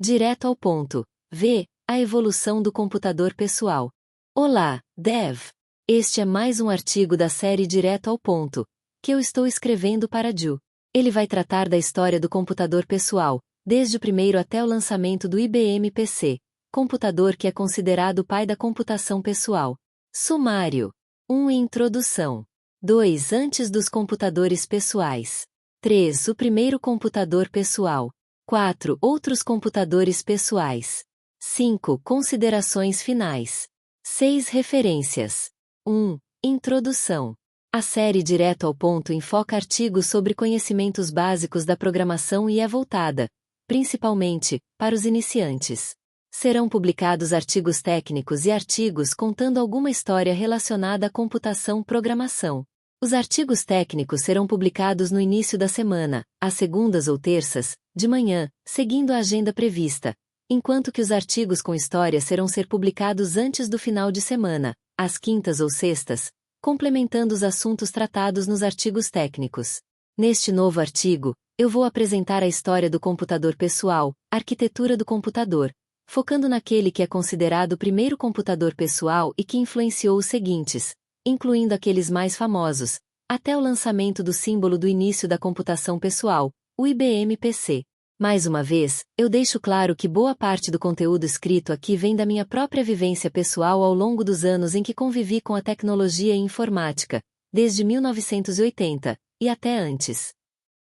Direto ao ponto. V. A evolução do computador pessoal. Olá, Dev! Este é mais um artigo da série Direto ao ponto, que eu estou escrevendo para Ju. Ele vai tratar da história do computador pessoal, desde o primeiro até o lançamento do IBM PC, computador que é considerado o pai da computação pessoal. Sumário. 1. Introdução. 2. Antes dos computadores pessoais. 3. O primeiro computador pessoal. 4. Outros computadores pessoais. 5. Considerações finais. 6. Referências. 1. Introdução. A série Direto ao Ponto enfoca artigos sobre conhecimentos básicos da programação e é voltada, principalmente, para os iniciantes. Serão publicados artigos técnicos e artigos contando alguma história relacionada à computação-programação. Os artigos técnicos serão publicados no início da semana, às segundas ou terças, de manhã, seguindo a agenda prevista, enquanto que os artigos com história serão publicados antes do final de semana, às quintas ou sextas, complementando os assuntos tratados nos artigos técnicos. Neste novo artigo, eu vou apresentar a história do computador pessoal, arquitetura do computador, focando naquele que é considerado o primeiro computador pessoal e que influenciou os seguintes, incluindo aqueles mais famosos, até o lançamento do símbolo do início da computação pessoal, o IBM PC. Mais uma vez, eu deixo claro que boa parte do conteúdo escrito aqui vem da minha própria vivência pessoal ao longo dos anos em que convivi com a tecnologia e informática, desde 1980, e até antes.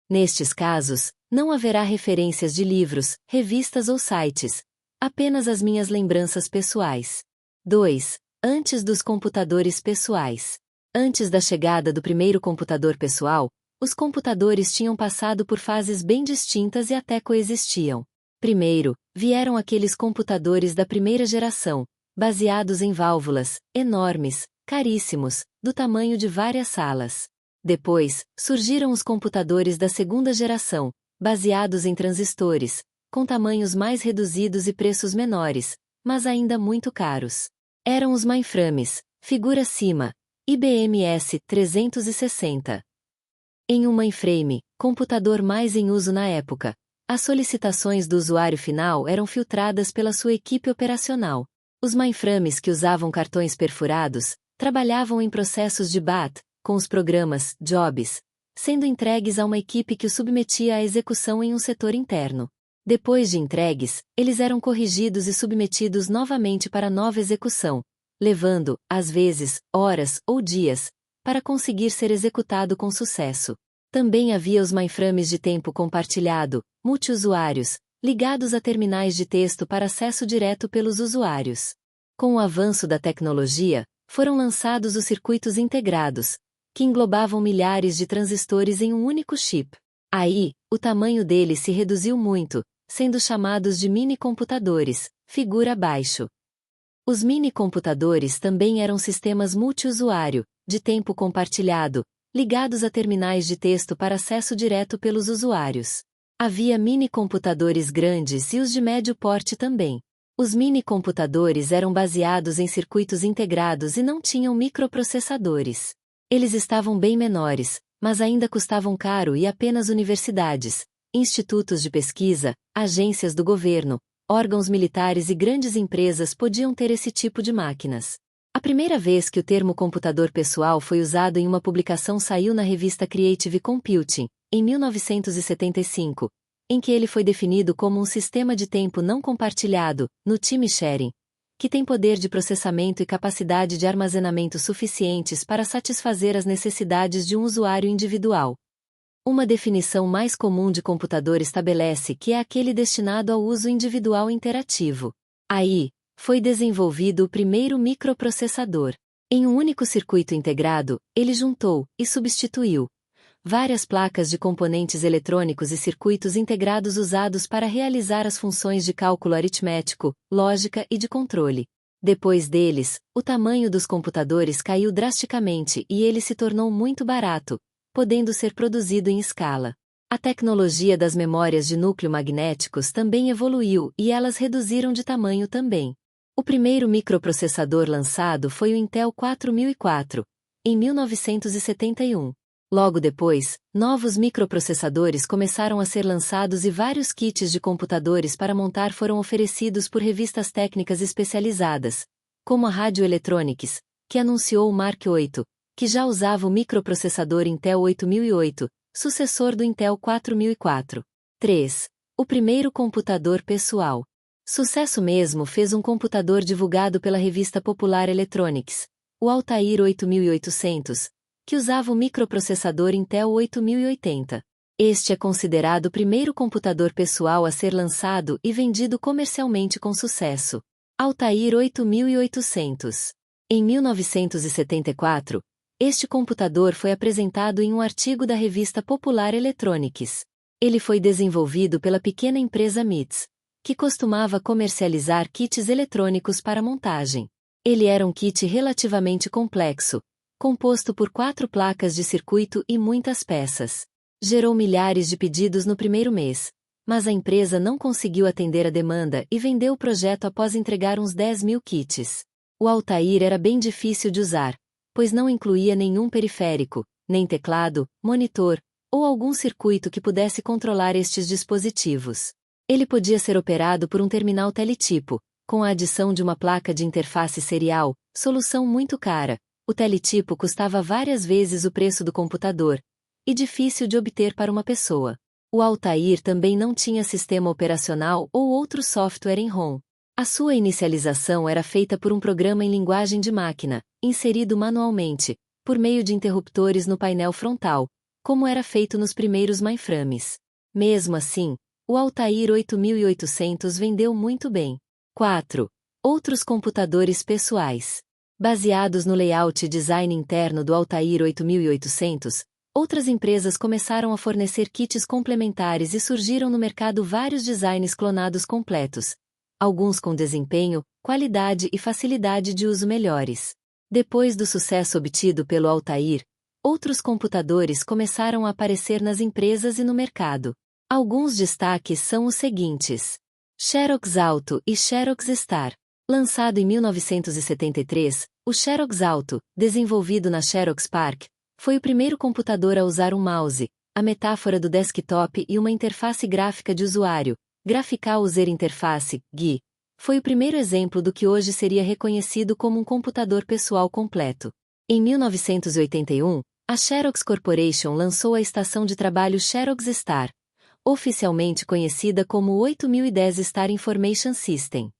Nestes casos, não haverá referências de livros, revistas ou sites, apenas as minhas lembranças pessoais. 2. Antes dos computadores pessoais. Antes da chegada do primeiro computador pessoal, os computadores tinham passado por fases bem distintas e até coexistiam. Primeiro, vieram aqueles computadores da primeira geração, baseados em válvulas, enormes, caríssimos, do tamanho de várias salas. Depois, surgiram os computadores da segunda geração, baseados em transistores, com tamanhos mais reduzidos e preços menores, mas ainda muito caros. Eram os mainframes, figura acima, IBM S360. Em um mainframe, computador mais em uso na época, as solicitações do usuário final eram filtradas pela sua equipe operacional. Os mainframes que usavam cartões perfurados trabalhavam em processos de BAT, com os programas jobs, sendo entregues a uma equipe que os submetia à execução em um setor interno. Depois de entregues, eles eram corrigidos e submetidos novamente para nova execução, levando, às vezes, horas ou dias, para conseguir ser executado com sucesso. Também havia os mainframes de tempo compartilhado, multiusuários, ligados a terminais de texto para acesso direto pelos usuários. Com o avanço da tecnologia, foram lançados os circuitos integrados, que englobavam milhares de transistores em um único chip. Aí, o tamanho deles se reduziu muito, sendo chamados de mini-computadores, figura abaixo. Os mini-computadores também eram sistemas multiusuário, de tempo compartilhado, ligados a terminais de texto para acesso direto pelos usuários. Havia mini-computadores grandes e os de médio porte também. Os mini-computadores eram baseados em circuitos integrados e não tinham microprocessadores. Eles estavam bem menores, mas ainda custavam caro e apenas universidades, institutos de pesquisa, agências do governo, órgãos militares e grandes empresas podiam ter esse tipo de máquinas. A primeira vez que o termo computador pessoal foi usado em uma publicação saiu na revista Creative Computing, em 1975, em que ele foi definido como um sistema de tempo não compartilhado, no time sharing, que tem poder de processamento e capacidade de armazenamento suficientes para satisfazer as necessidades de um usuário individual. Uma definição mais comum de computador estabelece que é aquele destinado ao uso individual interativo. Aí, foi desenvolvido o primeiro microprocessador. Em um único circuito integrado, ele juntou, e substituiu, várias placas de componentes eletrônicos e circuitos integrados usados para realizar as funções de cálculo aritmético, lógica e de controle. Depois deles, o tamanho dos computadores caiu drasticamente e ele se tornou muito barato, podendo ser produzido em escala. A tecnologia das memórias de núcleo magnéticos também evoluiu e elas reduziram de tamanho também. O primeiro microprocessador lançado foi o Intel 4004, em 1971. Logo depois, novos microprocessadores começaram a ser lançados e vários kits de computadores para montar foram oferecidos por revistas técnicas especializadas, como a Radio Electronics, que anunciou o Mark VIII, que já usava o microprocessador Intel 8008, sucessor do Intel 4004. 3. O primeiro computador pessoal. Sucesso mesmo fez um computador divulgado pela revista Popular Electronics, o Altair 8800, que usava o microprocessador Intel 8080. Este é considerado o primeiro computador pessoal a ser lançado e vendido comercialmente com sucesso. Altair 8800. Em 1974, este computador foi apresentado em um artigo da revista Popular Electronics. Ele foi desenvolvido pela pequena empresa MITS, que costumava comercializar kits eletrônicos para montagem. Ele era um kit relativamente complexo, composto por 4 placas de circuito e muitas peças. Gerou milhares de pedidos no primeiro mês, mas a empresa não conseguiu atender a demanda e vendeu o projeto após entregar uns 10.000 kits. O Altair era bem difícil de usar, pois não incluía nenhum periférico, nem teclado, monitor, ou algum circuito que pudesse controlar estes dispositivos. Ele podia ser operado por um terminal teletipo, com a adição de uma placa de interface serial, solução muito cara. O teletipo custava várias vezes o preço do computador, e difícil de obter para uma pessoa. O Altair também não tinha sistema operacional ou outro software em ROM. A sua inicialização era feita por um programa em linguagem de máquina, inserido manualmente, por meio de interruptores no painel frontal, como era feito nos primeiros mainframes. Mesmo assim, o Altair 8800 vendeu muito bem. 4. Outros computadores pessoais. Baseados no layout e design interno do Altair 8800, outras empresas começaram a fornecer kits complementares e surgiram no mercado vários designs clonados completos, alguns com desempenho, qualidade e facilidade de uso melhores. Depois do sucesso obtido pelo Altair, outros computadores começaram a aparecer nas empresas e no mercado. Alguns destaques são os seguintes: Xerox Alto e Xerox Star. Lançado em 1973, o Xerox Alto, desenvolvido na Xerox PARC, foi o primeiro computador a usar um mouse, a metáfora do desktop e uma interface gráfica de usuário, Graphical User Interface, GUI. Foi o primeiro exemplo do que hoje seria reconhecido como um computador pessoal completo. Em 1981, a Xerox Corporation lançou a estação de trabalho Xerox Star, oficialmente conhecida como 8010 Star Information System.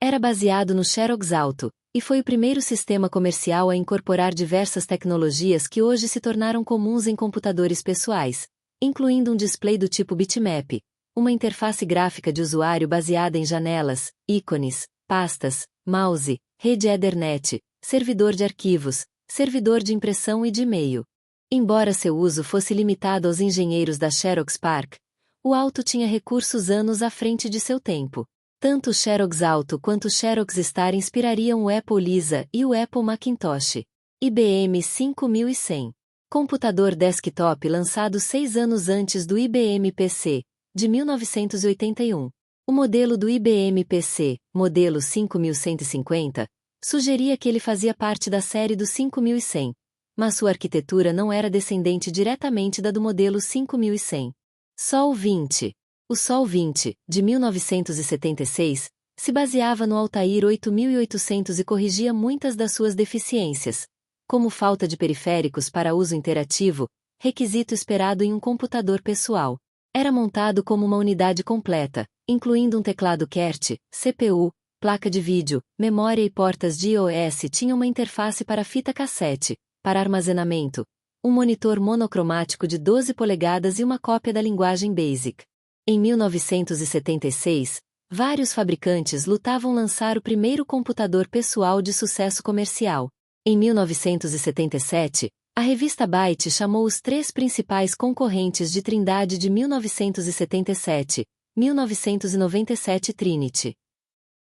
Era baseado no Xerox Alto, e foi o primeiro sistema comercial a incorporar diversas tecnologias que hoje se tornaram comuns em computadores pessoais, incluindo um display do tipo bitmap, uma interface gráfica de usuário baseada em janelas, ícones, pastas, mouse, rede Ethernet, servidor de arquivos, servidor de impressão e de e-mail. Embora seu uso fosse limitado aos engenheiros da Xerox PARC, o Alto tinha recursos anos à frente de seu tempo. Tanto o Xerox Alto quanto o Xerox Star inspirariam o Apple Lisa e o Apple Macintosh. IBM 5100. Computador desktop lançado 6 anos antes do IBM PC, de 1981. O modelo do IBM PC, modelo 5150, sugeria que ele fazia parte da série do 5100, mas sua arquitetura não era descendente diretamente da do modelo 5100. Sol 20. O Sol 20, de 1976, se baseava no Altair 8800 e corrigia muitas das suas deficiências, como falta de periféricos para uso interativo, requisito esperado em um computador pessoal. Era montado como uma unidade completa, incluindo um teclado QWERTY, CPU, placa de vídeo, memória e portas de iOS. Tinha uma interface para fita cassete, para armazenamento, um monitor monocromático de 12 polegadas e uma cópia da linguagem BASIC. Em 1976, vários fabricantes lutavam lançar o primeiro computador pessoal de sucesso comercial. Em 1977, a revista Byte chamou os 3 principais concorrentes de Trindade de 1977, 1997 Trinity.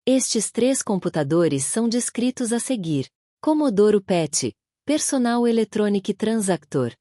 Estes 3 computadores são descritos a seguir. Commodore PET, Personal Electronic Transactor.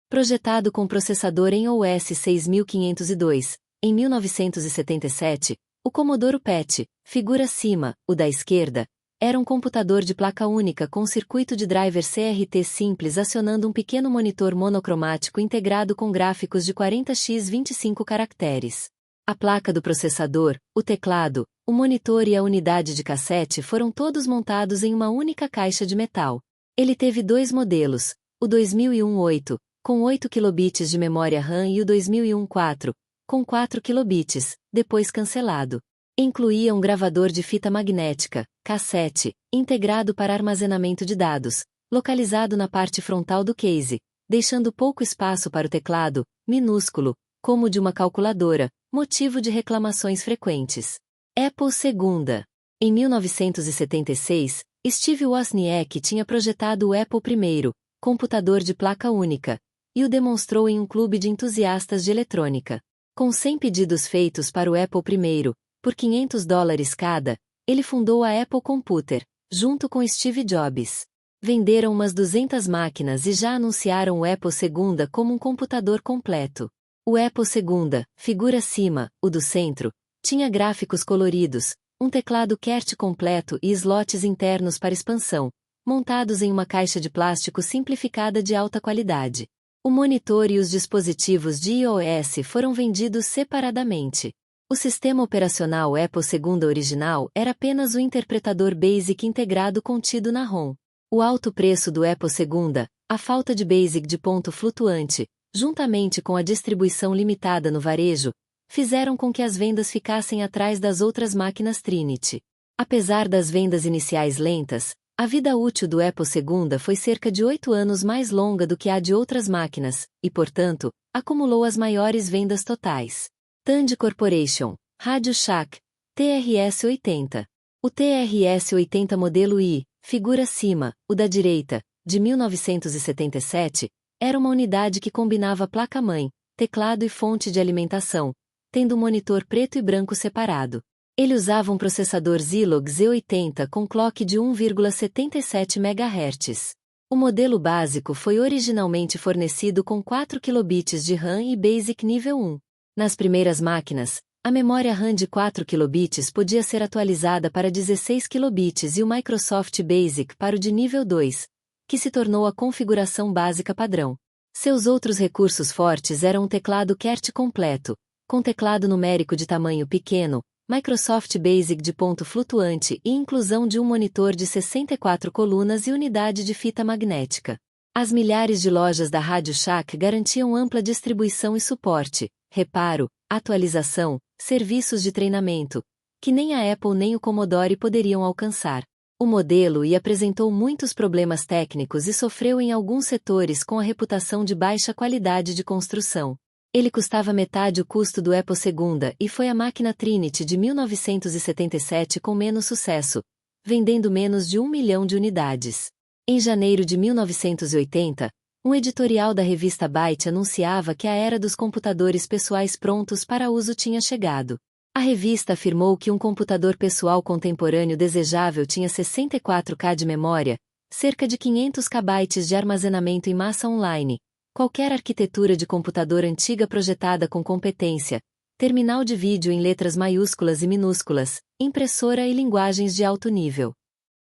Projetado com processador em OS 6502, em 1977, o Commodore PET, figura acima, o da esquerda, Era um computador de placa única com circuito de driver CRT simples acionando um pequeno monitor monocromático integrado com gráficos de 40x 25 caracteres. A placa do processador, o teclado, o monitor e a unidade de cassete foram todos montados em uma única caixa de metal. Ele teve dois modelos, o 2001-8, com 8 kilobits de memória RAM e o 2001-4, com 4 kilobits, depois cancelado. Incluía um gravador de fita magnética, cassete, integrado para armazenamento de dados, localizado na parte frontal do case, deixando pouco espaço para o teclado, minúsculo, como o de uma calculadora, motivo de reclamações frequentes. Apple II. Em 1976, Steve Wozniak tinha projetado o Apple I, computador de placa única, e o demonstrou em um clube de entusiastas de eletrônica. Com 100 pedidos feitos para o Apple I, por $500 cada, ele fundou a Apple Computer, junto com Steve Jobs. Venderam umas 200 máquinas e já anunciaram o Apple II como um computador completo. O Apple II, figura acima, o do centro, tinha gráficos coloridos, um teclado QWERTY completo e slots internos para expansão, montados em uma caixa de plástico simplificada de alta qualidade. O monitor e os dispositivos de iOS foram vendidos separadamente. O sistema operacional Apple II original era apenas o interpretador BASIC integrado contido na ROM. O alto preço do Apple II, a falta de BASIC de ponto flutuante, juntamente com a distribuição limitada no varejo, fizeram com que as vendas ficassem atrás das outras máquinas Trinity. Apesar das vendas iniciais lentas, a vida útil do Apple II foi cerca de 8 anos mais longa do que a de outras máquinas, e portanto, acumulou as maiores vendas totais. Tandy Corporation, Radio Shack, TRS-80. O TRS-80 modelo I, figura acima, o da direita, de 1977, era uma unidade que combinava placa-mãe, teclado e fonte de alimentação, tendo um monitor preto e branco separado. Ele usava um processador Zilog Z80 com clock de 1,77 MHz. O modelo básico foi originalmente fornecido com 4 kilobits de RAM e BASIC nível 1. Nas primeiras máquinas, a memória RAM de 4 kilobits podia ser atualizada para 16 kilobits e o Microsoft Basic para o de nível 2, que se tornou a configuração básica padrão. Seus outros recursos fortes eram um teclado QWERTY completo, com teclado numérico de tamanho pequeno, Microsoft Basic de ponto flutuante e inclusão de um monitor de 64 colunas e unidade de fita magnética. As milhares de lojas da Radio Shack garantiam ampla distribuição e suporte, reparo, atualização, serviços de treinamento, que nem a Apple nem o Commodore poderiam alcançar. O modelo apresentou muitos problemas técnicos e sofreu em alguns setores com a reputação de baixa qualidade de construção. Ele custava metade o custo do Apple II e foi a máquina Trinity de 1977 com menos sucesso, vendendo menos de 1 milhão de unidades. Em janeiro de 1980, um editorial da revista Byte anunciava que a era dos computadores pessoais prontos para uso tinha chegado. A revista afirmou que um computador pessoal contemporâneo desejável tinha 64K de memória, cerca de 500 KB de armazenamento em massa online, qualquer arquitetura de computador antiga projetada com competência, terminal de vídeo em letras maiúsculas e minúsculas, impressora e linguagens de alto nível.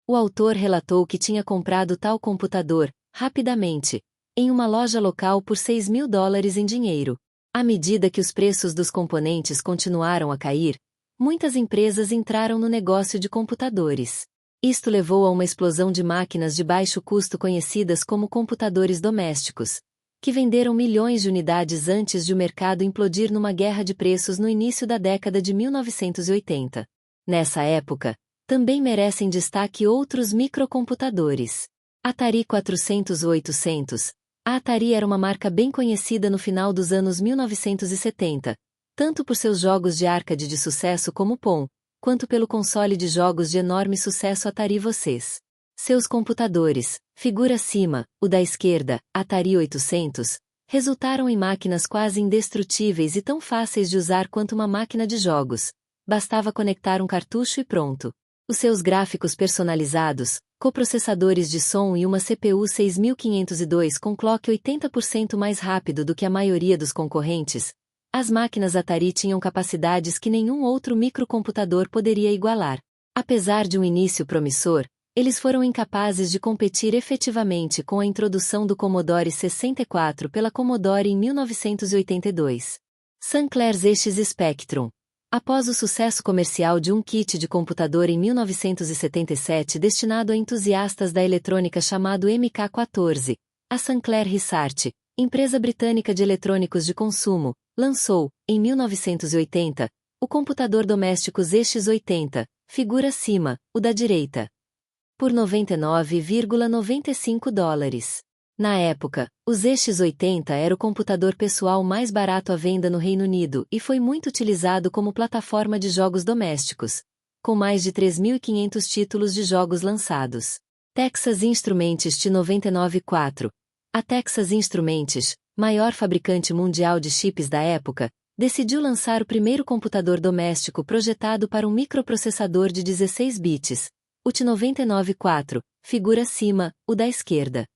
O autor relatou que tinha comprado tal computador, rapidamente, em uma loja local por $6.000 em dinheiro. À medida que os preços dos componentes continuaram a cair, muitas empresas entraram no negócio de computadores. Isto levou a uma explosão de máquinas de baixo custo conhecidas como computadores domésticos, que venderam milhões de unidades antes de o mercado implodir numa guerra de preços no início da década de 1980. Nessa época, também merecem destaque outros microcomputadores. Atari 400 ou 800. A Atari era uma marca bem conhecida no final dos anos 1970, tanto por seus jogos de arcade de sucesso como Pong, quanto pelo console de jogos de enorme sucesso Atari VCS. Seus computadores, figura acima, o da esquerda, Atari 800, resultaram em máquinas quase indestrutíveis e tão fáceis de usar quanto uma máquina de jogos. Bastava conectar um cartucho e pronto. Os seus gráficos personalizados, coprocessadores de som e uma CPU 6502 com clock 80% mais rápido do que a maioria dos concorrentes, as máquinas Atari tinham capacidades que nenhum outro microcomputador poderia igualar. Apesar de um início promissor, eles foram incapazes de competir efetivamente com a introdução do Commodore 64 pela Commodore em 1982. Sinclair ZX Spectrum. Após o sucesso comercial de um kit de computador em 1977 destinado a entusiastas da eletrônica chamado MK14, a Sinclair Research, empresa britânica de eletrônicos de consumo, lançou, em 1980, o computador doméstico ZX80, figura acima, o da direita, por $99,95. Na época, o ZX80 era o computador pessoal mais barato à venda no Reino Unido e foi muito utilizado como plataforma de jogos domésticos, com mais de 3.500 títulos de jogos lançados. Texas Instruments T994. A Texas Instruments, maior fabricante mundial de chips da época, decidiu lançar o primeiro computador doméstico projetado para um microprocessador de 16 bits, o T994, figura acima, o da esquerda.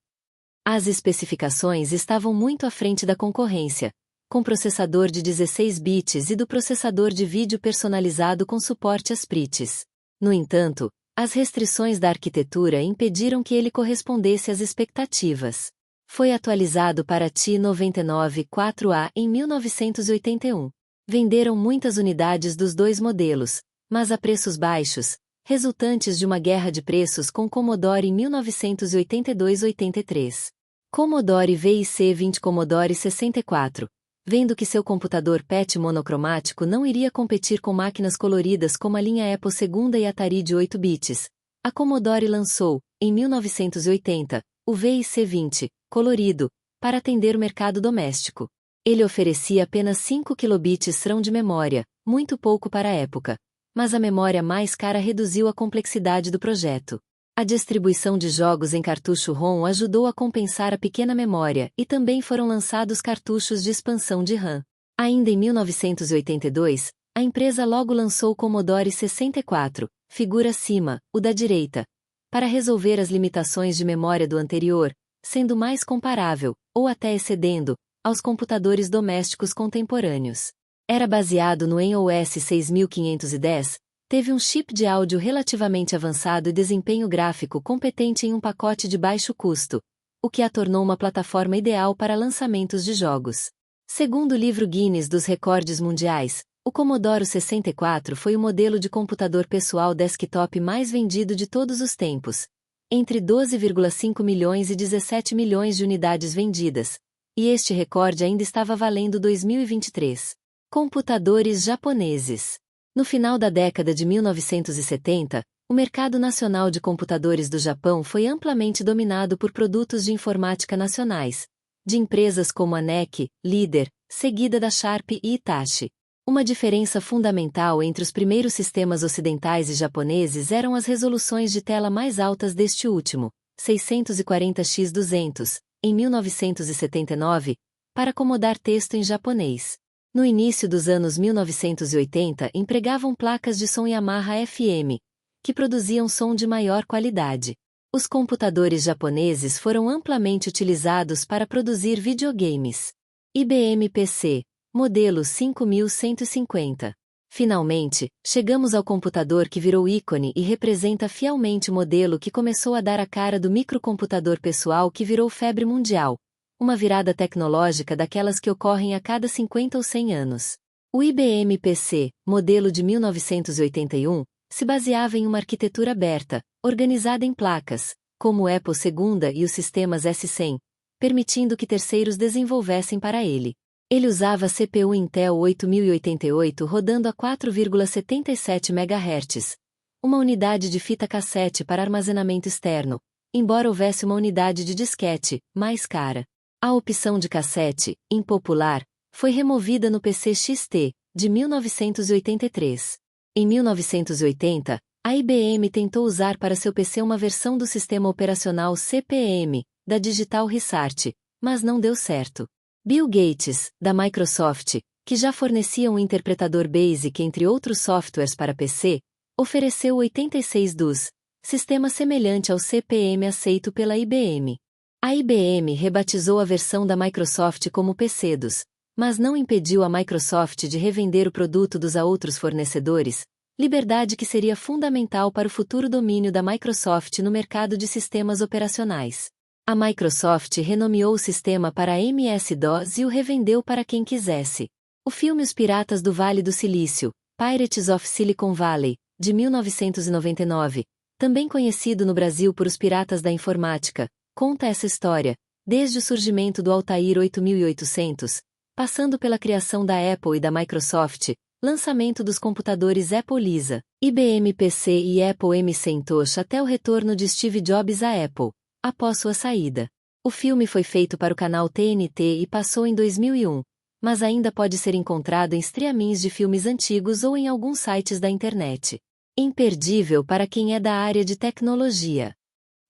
As especificações estavam muito à frente da concorrência, com processador de 16 bits e do processador de vídeo personalizado com suporte às PRITs. No entanto, as restrições da arquitetura impediram que ele correspondesse às expectativas. Foi atualizado para T99-4A em 1981. Venderam muitas unidades dos dois modelos, mas a preços baixos, resultantes de uma guerra de preços com Commodore em 1982-83. Commodore VIC-20 Commodore 64. Vendo que seu computador PET monocromático não iria competir com máquinas coloridas como a linha Apple II e Atari de 8 bits, a Commodore lançou, em 1980, o VIC-20, colorido, para atender o mercado doméstico. Ele oferecia apenas 5 kilobits RAM de memória, muito pouco para a época, mas a memória mais cara reduziu a complexidade do projeto. A distribuição de jogos em cartucho ROM ajudou a compensar a pequena memória e também foram lançados cartuchos de expansão de RAM. Ainda em 1982, a empresa logo lançou o Commodore 64, figura acima, o da direita, para resolver as limitações de memória do anterior, sendo mais comparável, ou até excedendo, aos computadores domésticos contemporâneos. Era baseado no ENOS 6510, teve um chip de áudio relativamente avançado e desempenho gráfico competente em um pacote de baixo custo, o que a tornou uma plataforma ideal para lançamentos de jogos. Segundo o livro Guinness dos Recordes Mundiais, o Commodore 64 foi o modelo de computador pessoal desktop mais vendido de todos os tempos, entre 12,5 milhões e 17 milhões de unidades vendidas, e este recorde ainda estava valendo 2023. Computadores japoneses. No final da década de 1970, o mercado nacional de computadores do Japão foi amplamente dominado por produtos de informática nacionais, de empresas como a NEC, Líder, seguida da Sharp e Hitachi. Uma diferença fundamental entre os primeiros sistemas ocidentais e japoneses eram as resoluções de tela mais altas deste último, 640x200, em 1979, para acomodar texto em japonês. No início dos anos 1980 empregavam placas de som Yamaha FM, que produziam som de maior qualidade. Os computadores japoneses foram amplamente utilizados para produzir videogames. IBM PC, modelo 5150. Finalmente, chegamos ao computador que virou ícone e representa fielmente o modelo que começou a dar a cara do microcomputador pessoal que virou febre mundial. Uma virada tecnológica daquelas que ocorrem a cada 50 ou 100 anos. O IBM PC, modelo de 1981, se baseava em uma arquitetura aberta, organizada em placas, como o Apple II e os sistemas S100, permitindo que terceiros desenvolvessem para ele. Ele usava CPU Intel 8088 rodando a 4,77 MHz, uma unidade de fita cassete para armazenamento externo, embora houvesse uma unidade de disquete, mais cara. A opção de cassete, impopular, foi removida no PC XT, de 1983. Em 1980, a IBM tentou usar para seu PC uma versão do sistema operacional CP/M, da Digital Research, mas não deu certo. Bill Gates, da Microsoft, que já fornecia um interpretador BASIC entre outros softwares para PC, ofereceu o 86DOS, sistema semelhante ao CP/M aceito pela IBM. A IBM rebatizou a versão da Microsoft como PC-DOS, mas não impediu a Microsoft de revender o produto dos a outros fornecedores, liberdade que seria fundamental para o futuro domínio da Microsoft no mercado de sistemas operacionais. A Microsoft renomeou o sistema para MS-DOS e o revendeu para quem quisesse. O filme Os Piratas do Vale do Silício, Pirates of Silicon Valley, de 1999, também conhecido no Brasil por Os Piratas da Informática, conta essa história, desde o surgimento do Altair 8800, passando pela criação da Apple e da Microsoft, lançamento dos computadores Apple Lisa, IBM PC e Apple Macintosh até o retorno de Steve Jobs à Apple, após sua saída. O filme foi feito para o canal TNT e passou em 2001, mas ainda pode ser encontrado em streamings de filmes antigos ou em alguns sites da internet. Imperdível para quem é da área de tecnologia.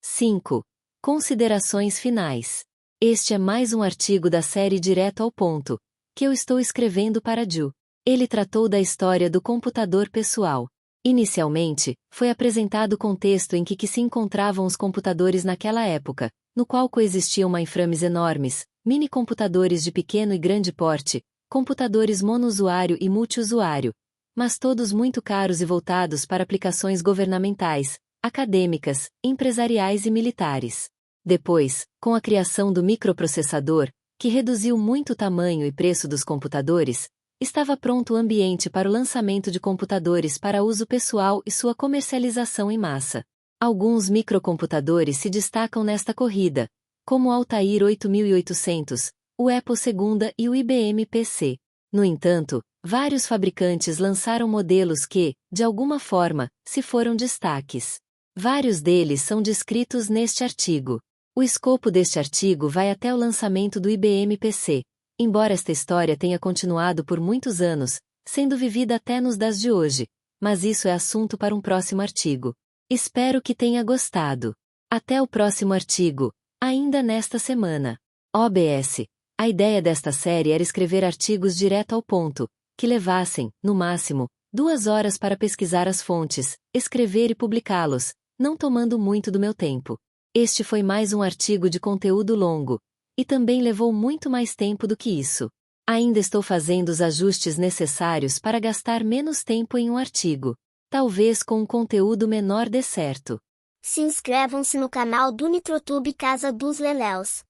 5. Considerações finais. Este é mais um artigo da série Direto ao Ponto, que eu estou escrevendo para Ju. Ele tratou da história do computador pessoal. Inicialmente, foi apresentado o contexto em que se encontravam os computadores naquela época, no qual coexistiam mainframes enormes, mini-computadores de pequeno e grande porte, computadores monousuário e multiusuário, mas todos muito caros e voltados para aplicações governamentais, acadêmicas, empresariais e militares. Depois, com a criação do microprocessador, que reduziu muito o tamanho e preço dos computadores, estava pronto o ambiente para o lançamento de computadores para uso pessoal e sua comercialização em massa. Alguns microcomputadores se destacam nesta corrida, como o Altair 8800, o Apple II e o IBM PC. No entanto, vários fabricantes lançaram modelos que, de alguma forma, se foram destaques. Vários deles são descritos neste artigo. O escopo deste artigo vai até o lançamento do IBM PC, embora esta história tenha continuado por muitos anos, sendo vivida até nos dias de hoje, mas isso é assunto para um próximo artigo. Espero que tenha gostado. Até o próximo artigo, ainda nesta semana. OBS. A ideia desta série era escrever artigos direto ao ponto, que levassem, no máximo, 2 horas para pesquisar as fontes, escrever e publicá-los, não tomando muito do meu tempo. Este foi mais um artigo de conteúdo longo, e também levou muito mais tempo do que isso. Ainda estou fazendo os ajustes necessários para gastar menos tempo em um artigo. Talvez com um conteúdo menor dê certo. Se inscrevam-se no canal do Nitrotube Casa dos Leléus.